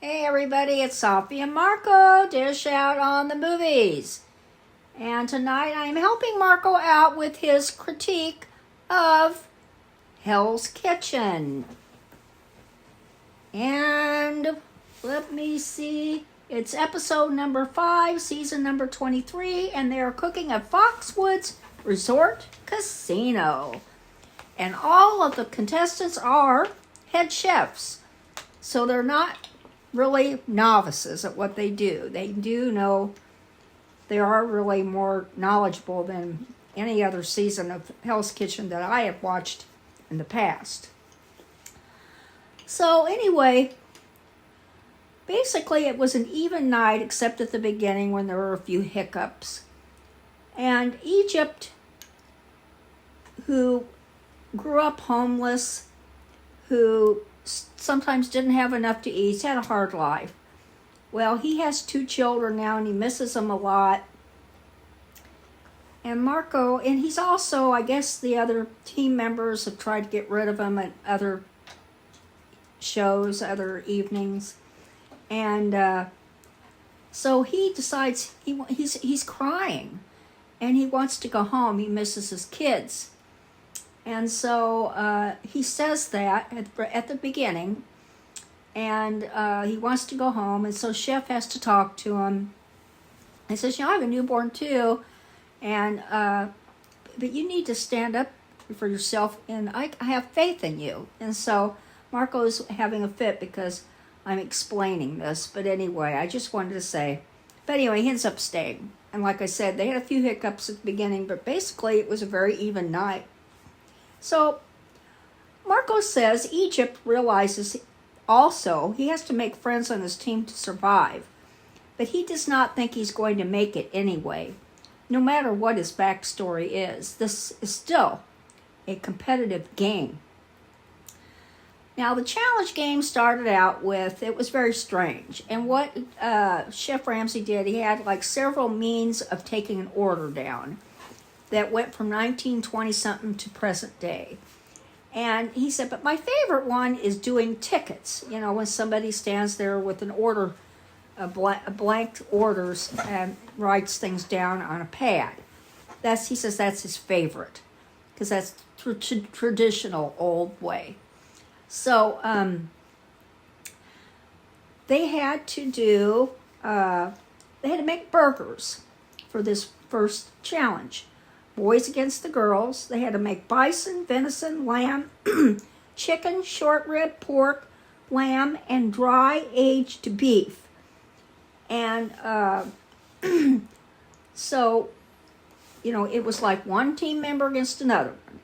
Hey everybody, it's Safi and Marco, dish out on the movies. And tonight I'm helping Marco out with his critique of Hell's Kitchen. And let me see, it's episode number 5, season number 23, and they're cooking at Foxwoods Resort Casino. And all of the contestants are head chefs, so they're not really novices at what they do. They do know they are really more knowledgeable than any other season of Hell's Kitchen that I have watched in the past. So anyway, basically it was an even night except at the beginning when there were a few hiccups. And Egypt, who grew up homeless, who sometimes didn't have enough to eat, had a hard life. Well, he has 2 children now and he misses them a lot. And Marco, and he's also, I guess the other team members have tried to get rid of him at other shows, other evenings. And so he decides he's crying and he wants to go home. He misses his kids. And so he says that at the beginning, and he wants to go home, and so Chef has to talk to him. He says, I have a newborn too, and but you need to stand up for yourself, and I have faith in you. And so Marco's having a fit because I'm explaining this, but anyway, I just wanted to say. But anyway, he ends up staying. And like I said, they had a few hiccups at the beginning, but basically it was a very even night. So, Marco says Egypt realizes also he has to make friends on his team to survive, but he does not think he's going to make it anyway, no matter what his backstory is. This is still a competitive game. Now, the challenge game started out with, it was very strange, and what Chef Ramsay did, he had like several means of taking an order down that went from 1920-something to present day. And he said, but my favorite one is doing tickets. When somebody stands there with an order, blank orders, and writes things down on a pad. He says that's his favorite, because that's traditional old way. So they had to make burgers for this first challenge. Boys against the girls. They had to make bison, venison, lamb, chicken, short rib, pork, lamb, and dry aged beef. And so, it was like one team member against another one.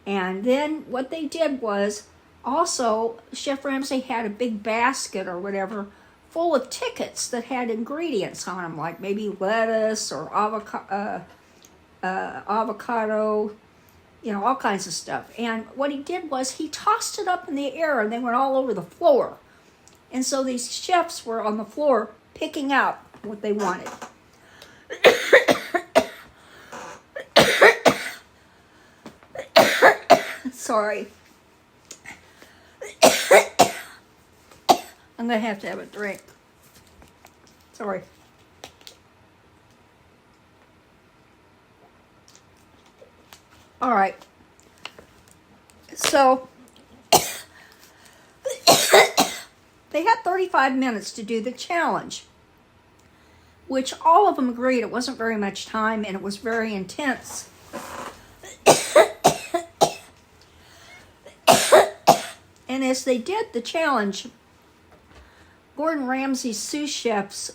And then what they did was, also, Chef Ramsay had a big basket or whatever full of tickets that had ingredients on them, like maybe lettuce or avocado, all kinds of stuff. And what he did was he tossed it up in the air and they went all over the floor. And so these chefs were on the floor picking out what they wanted. Sorry. I'm going to have a drink. Sorry. All right. So they had 35 minutes to do the challenge, which all of them agreed it wasn't very much time and it was very intense. And as they did the challenge, Gordon Ramsay's sous chefs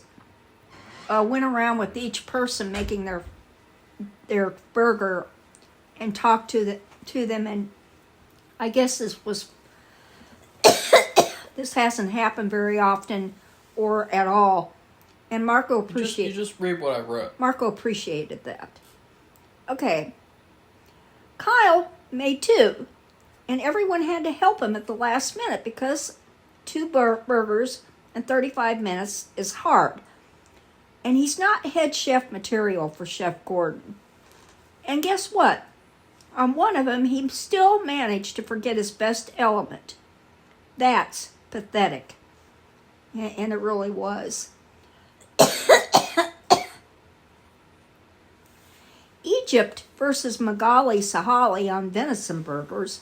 went around with each person making their burger and talked to them, and I guess this hasn't happened very often or at all. And Marco appreciated. You just read what I wrote. Marco appreciated that. Okay. Kyle made 2, and everyone had to help him at the last minute because 2 burgers in 35 minutes is hard. And he's not head chef material for Chef Gordon. And guess what? On one of them, he still managed to forget his best element. That's pathetic. And it really was. Egypt versus Magali Sahali on venison burgers.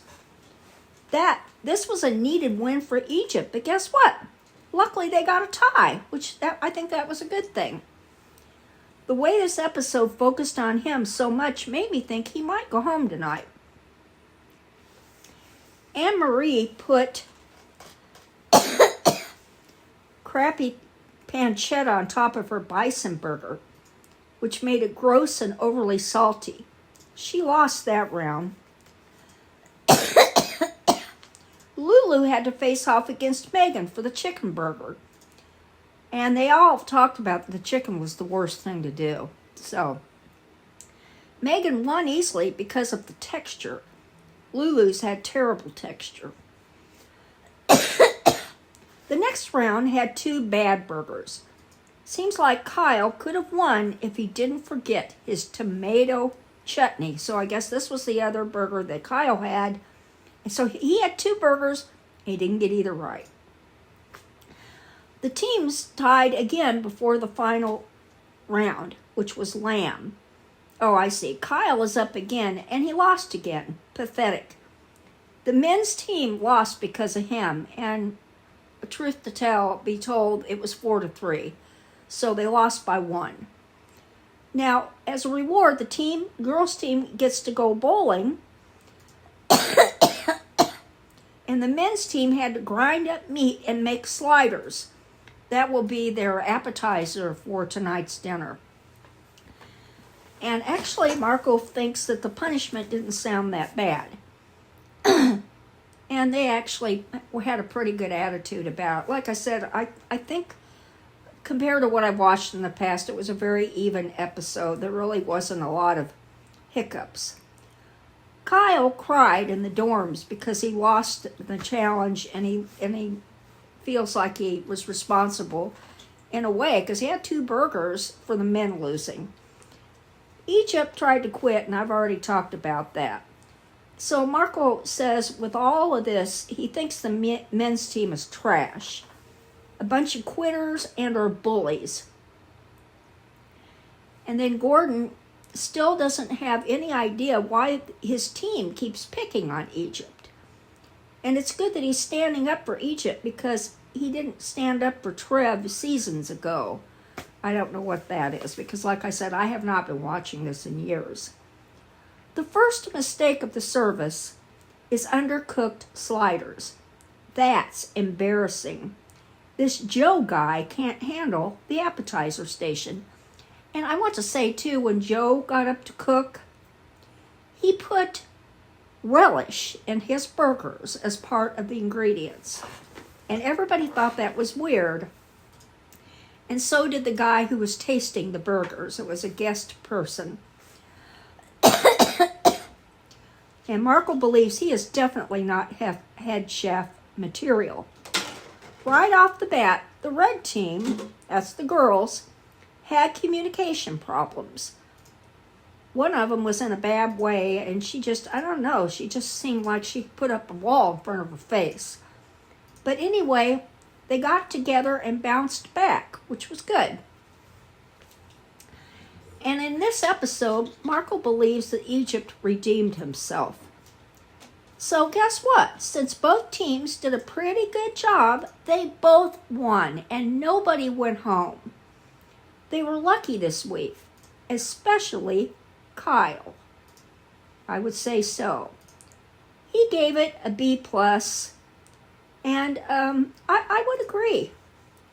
This was a needed win for Egypt, but guess what? Luckily they got a tie, I think that was a good thing. The way this episode focused on him so much made me think he might go home tonight. Anne-Marie put crappy pancetta on top of her bison burger, which made it gross and overly salty. She lost that round. Lulu had to face off against Megan for the chicken burger. And they all talked about the chicken was the worst thing to do. So, Megan won easily because of the texture. Lulu's had terrible texture. The next round had 2 bad burgers. Seems like Kyle could have won if he didn't forget his tomato chutney. So I guess this was the other burger that Kyle had. And so he had 2 burgers. He didn't get either right. The teams tied again before the final round, which was lamb. Oh, I see. Kyle is up again, and he lost again. Pathetic. The men's team lost because of him, and truth to be told, it was 4-3. So they lost by 1. Now, as a reward, the girls' team gets to go bowling, and the men's team had to grind up meat and make sliders. That will be their appetizer for tonight's dinner. And actually, Marco thinks that the punishment didn't sound that bad. And they actually had a pretty good attitude about it. Like I said, I think compared to what I've watched in the past, it was a very even episode. There really wasn't a lot of hiccups. Kyle cried in the dorms because he lost the challenge, and he feels like he was responsible in a way because he had 2 burgers for the men losing. Egypt tried to quit, and I've already talked about that. So Marco says with all of this, he thinks the men's team is trash. A bunch of quitters and or bullies. And then Gordon still doesn't have any idea why his team keeps picking on Egypt. And it's good that he's standing up for Egypt because he didn't stand up for Trev seasons ago. I don't know what that is because, like I said, I have not been watching this in years. The first mistake of the service is undercooked sliders. That's embarrassing. This Joe guy can't handle the appetizer station. And I want to say, too, when Joe got up to cook, he put relish in his burgers as part of the ingredients. And everybody thought that was weird. And so did the guy who was tasting the burgers. It was a guest person. And Marco believes he is definitely not head chef material. Right off the bat, the red team, that's the girls, had communication problems. One of them was in a bad way, and she just seemed like she put up a wall in front of her face. But anyway, they got together and bounced back, which was good. And in this episode, Marco believes that Egypt redeemed himself. So guess what? Since both teams did a pretty good job, they both won, and nobody went home. They were lucky this week, especially Kyle. I would say so. He gave it a B+, and I would agree.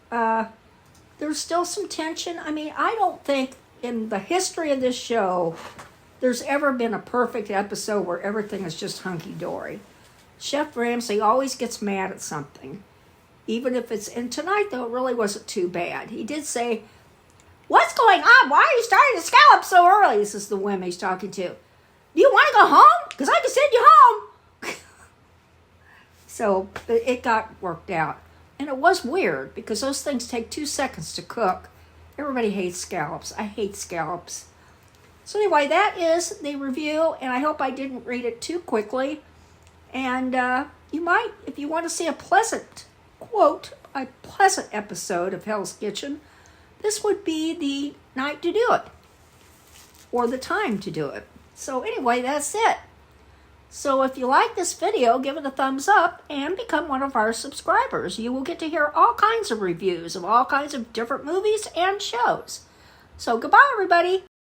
There's still some tension. I mean, I don't think in the history of this show there's ever been a perfect episode where everything is just hunky-dory. Chef Ramsay always gets mad at something. Even if it's... And tonight, though, it really wasn't too bad. He did say, "What's going on? Why are you starting to scallop so early?" This is the woman he's talking to. "Do you want to go home? Because I can send you home." So it got worked out. And it was weird because those things take 2 seconds to cook. Everybody hates scallops. I hate scallops. So anyway, that is the review, and I hope I didn't read it too quickly. And you might, if you want to see a pleasant quote a pleasant episode of Hell's Kitchen, this would be the night to do it, or the time to do it. So anyway, that's it. So if you like this video, give it a thumbs up and become one of our subscribers. You will get to hear all kinds of reviews of all kinds of different movies and shows. So goodbye, everybody.